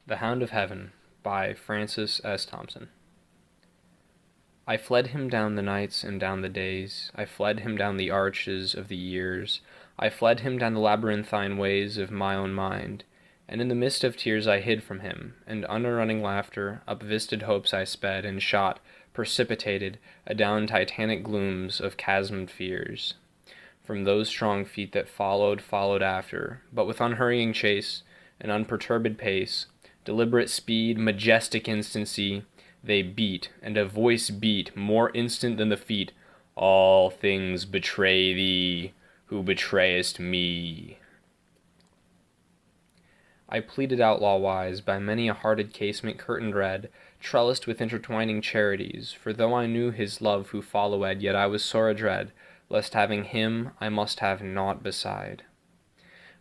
The Hound of Heaven by Francis S. Thompson. I fled him down the nights and down the days, I fled him down the arches of the years, I fled him down the labyrinthine ways of my own mind, and in the mist of tears I hid from him, and under running laughter, up visted hopes I sped, and shot, precipitated, adown titanic glooms of chasmed fears. From those strong feet that followed after, but with unhurrying chase, an unperturbed pace, deliberate speed, majestic instancy, they beat, and a voice beat, more instant than the feet, "All things betray thee, who betrayest me." I pleaded outlaw-wise by many a hearted casement curtained red, trellised with intertwining charities, for though I knew his love who followed, yet I was sore adread, lest having him I must have naught beside.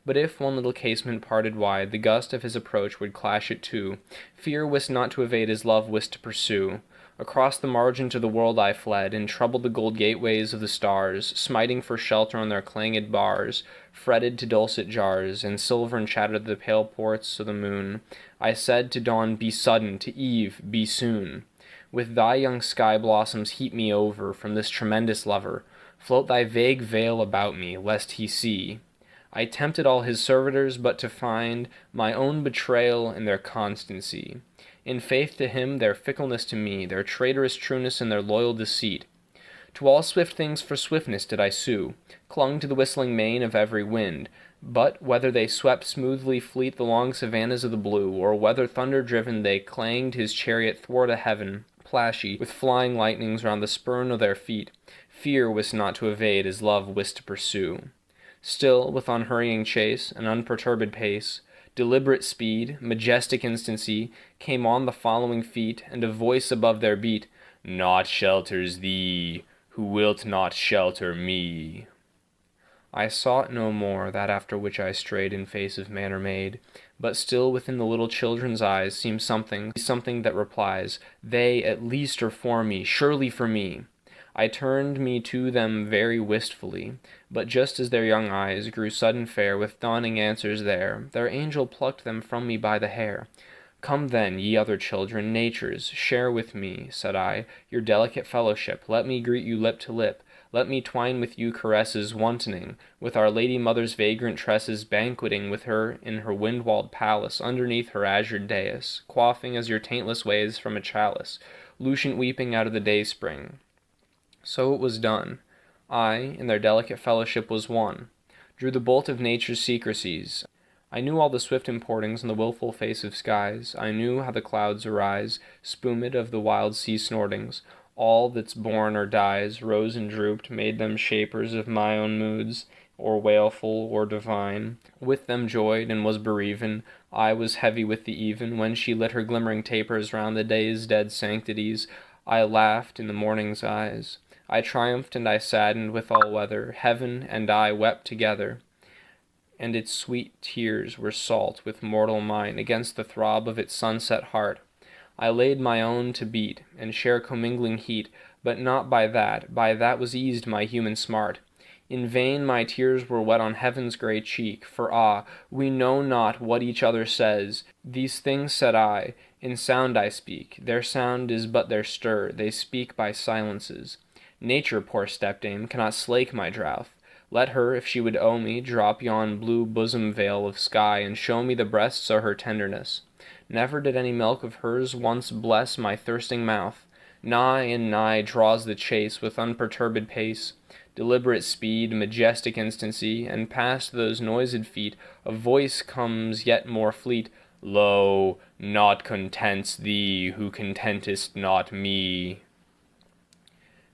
But if one little casement parted wide, the gust of his approach would clash it to. Fear wist not to evade his love wist to pursue. Across the margin to the world I fled, and troubled the gold gateways of the stars, smiting for shelter on their clanged bars, fretted to dulcet jars, and silver and chattered the pale ports of the moon. I said to dawn, "Be sudden," to eve, "Be soon." With thy young sky blossoms heap me over, from this tremendous lover. Float thy vague veil about me, lest he see. I tempted all his servitors, but to find my own betrayal in their constancy. In faith to him, their fickleness to me, their traitorous trueness and their loyal deceit. To all swift things for swiftness did I sue, clung to the whistling mane of every wind, but whether they swept smoothly fleet the long savannas of the blue, or whether thunder-driven they clanged his chariot thwart a heaven, plashy, with flying lightnings round the spurn of their feet, fear wist not to evade as love wist to pursue. Still, with unhurrying chase, an unperturbed pace, deliberate speed, majestic instancy, came on the following feet, and a voice above their beat, "Naught shelters thee, who wilt not shelter me." I sought no more that after which I strayed in face of man or maid, but still within the little children's eyes seems something that replies, "They at least are for me, surely for me." I turned me to them very wistfully, but just as their young eyes grew sudden fair with dawning answers there, their angel plucked them from me by the hair. "Come then, ye other children, natures, share with me," said I, "your delicate fellowship. Let me greet you lip to lip. Let me twine with you caresses wantoning, with our Lady Mother's vagrant tresses, banqueting with her in her wind-walled palace, underneath her azured dais, quaffing as your taintless ways from a chalice, lucent weeping out of the day-spring." So it was done. I, in their delicate fellowship, was one. Drew the bolt of nature's secrecies. I knew all the swift importings on the wilful face of skies. I knew how the clouds arise, spumed of the wild sea snortings. All that's born or dies, rose and drooped, made them shapers of my own moods, or wailful or divine. With them joyed, and was bereaven. I was heavy with the even, when she lit her glimmering tapers round the day's dead sanctities. I laughed in the morning's eyes. I triumphed and I saddened with all weather. Heaven and I wept together, and its sweet tears were salt with mortal mine against the throb of its sunset heart. I laid my own to beat, and share commingling heat, but not by that was eased my human smart. In vain my tears were wet on heaven's grey cheek, for we know not what each other says. These things said I, in sound I speak, their sound is but their stir, they speak by silences. Nature, poor stepdame, cannot slake my drouth. Let her, if she would owe me, drop yon blue bosom veil of sky, and show me the breasts of her tenderness. Never did any milk of hers once bless my thirsting mouth. Nigh and nigh draws the chase with unperturbed pace, deliberate speed, majestic instancy, and past those noised feet a voice comes yet more fleet, "Lo, naught contents thee, who contentest not me."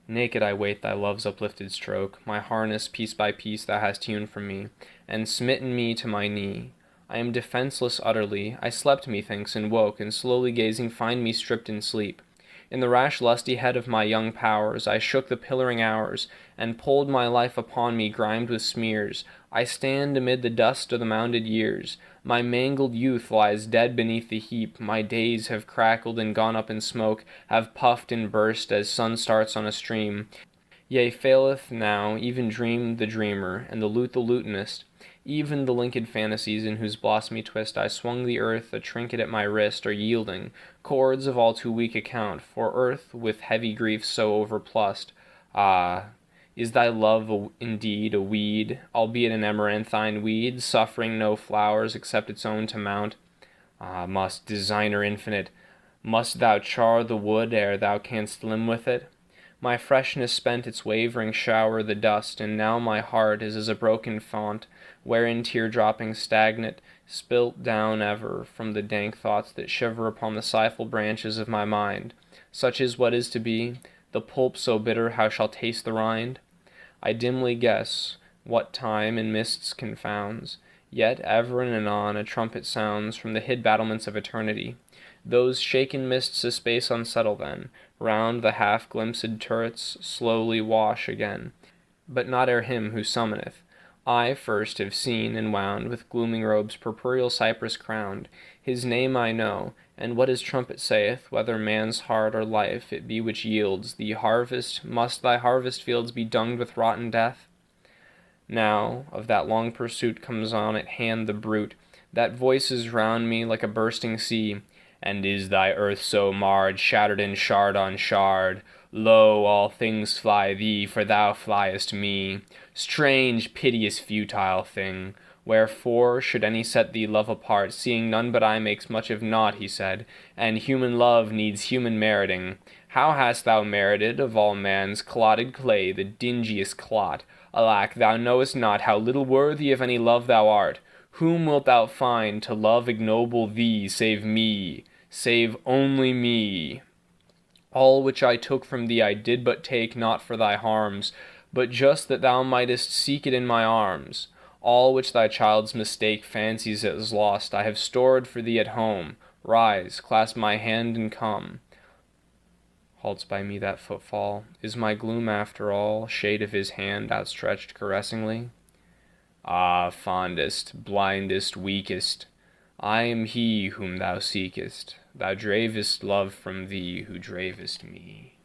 Naked I wait thy love's uplifted stroke, my harness piece by piece thou hast hewn from me, and smitten me to my knee. I am defenseless utterly. I slept, methinks, and woke, and slowly gazing find me stripped in sleep. In the rash lusty head of my young powers I shook the pillaring hours, and pulled my life upon me grimed with smears. I stand amid the dust of the mounded years. My mangled youth lies dead beneath the heap. My days have crackled and gone up in smoke, have puffed and burst as sun starts on a stream. Yea, faileth now even dream the dreamer, and the lute the lutanist. Even the linked fantasies in whose blossomy twist I swung the earth, a trinket at my wrist, are yielding, chords of all too weak account, for earth with heavy griefs so overplussed. Ah, is thy love indeed a weed, albeit an amaranthine weed, suffering no flowers except its own to mount? Ah, Designer infinite, must thou char the wood ere thou canst limn with it? My freshness spent its wavering shower the dust, and now my heart is as a broken font, wherein tear-droppings stagnant, spilt down ever from the dank thoughts that shiver upon the sighful branches of my mind. Such is what is to be, the pulp so bitter how shall taste the rind? I dimly guess what time in mists confounds, yet ever and anon a trumpet sounds from the hid battlements of eternity. Those shaken mists a space unsettle then, round the half-glimpsed turrets slowly wash again, but not ere him who summoneth. I first have seen and wound with glooming robes purpureal cypress crowned. His name I know, and what his trumpet saith, whether man's heart or life it be which yields the harvest, must thy harvest fields be dunged with rotten death? Now of that long pursuit comes on at hand the bruit, that voices round me like a bursting sea. And is thy earth so marred, shattered and shard on shard? Lo, all things fly thee, for thou fliest me. Strange, piteous, futile thing! Wherefore should any set thee love apart, seeing none but I makes much of naught, he said, and human love needs human meriting. How hast thou merited of all man's clotted clay the dingiest clot? Alack, thou knowest not how little worthy of any love thou art. Whom wilt thou find to love ignoble thee, save me? Save only me. All which I took from thee I did but take, not for thy harms, but just that thou mightest seek it in my arms. All which thy child's mistake fancies as lost, I have stored for thee at home. Rise, clasp my hand, and come. Halts by me that footfall. Is my gloom after all shade of his hand outstretched caressingly? Ah, fondest, blindest, weakest, I am he whom thou seekest. Thou dravest love from thee who dravest me.